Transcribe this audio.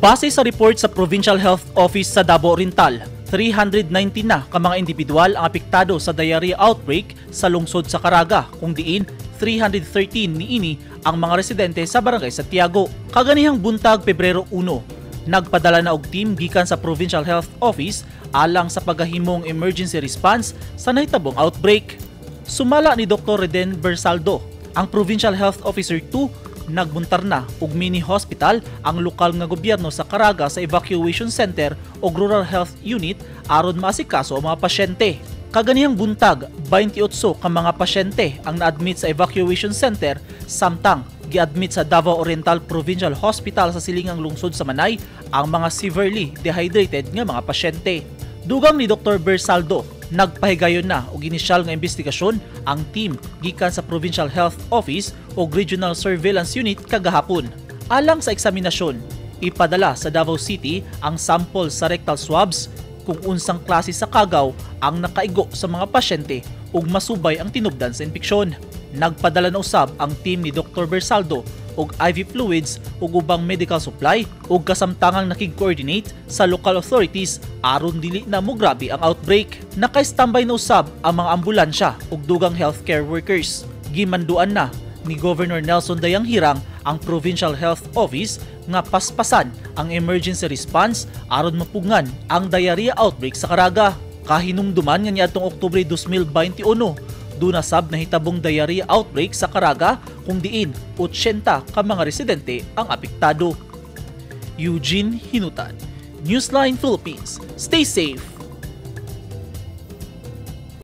Base sa report sa Provincial Health Office sa Davao Oriental, 319 na ka mga individual ang apektado sa diarrhea outbreak sa lungsod sa Caraga, kung diin 313 niini ang mga residente sa Barangay Santiago. Kaganihang buntag Pebrero 1, nagpadala na og team gikan sa Provincial Health Office alang sa paghahimong emergency response sa nahitabong outbreak. Sumala ni Dr. Reden Bersaldo, ang Provincial Health Officer 2, nagbuntar na og mini hospital ang lokal nga gobyerno sa Caraga sa evacuation center o rural health unit aron maasikaso ang mga pasyente. Kaganihang buntag, 28 ka mga pasyente ang na-admit sa evacuation center, samtang gi-admit sa Davao Oriental Provincial Hospital sa silingang lungsod sa Manay ang mga severely dehydrated nga mga pasyente. Dugang ni Dr. Bersaldo, nagpahigayon na og inisyal nga investigasyon ang team gikan sa Provincial Health Office o Regional Surveillance Unit kagahapon. Alang sa eksaminasyon, ipadala sa Davao City ang sample sa rectal swabs kung unsang klase sa kagaw ang nakaigo sa mga pasyente ug masubay ang tinubdan sa impeksyon. Nagpadala na usab ang team ni Dr. Bersaldo og IV fluids ug ubang medical supply ug kasamtangang nakig-coordinate sa local authorities aron dili na mo grabe ang outbreak. Naka-standby na usab ang mga ambulansya ug dugang healthcare workers. Gimanduan na ni Governor Nelson Dayang Hirang ang Provincial Health Office nga paspasan ang emergency response aron mapugngan ang diarrhea outbreak sa Caraga. Kahinumduman nga niadtong Oktubre 2021, duna sab nahitabong diarrhea outbreak sa Caraga kung diin 80 ka mga residente ang apektado. Eugene Hinutan, Newsline Philippines. Stay safe,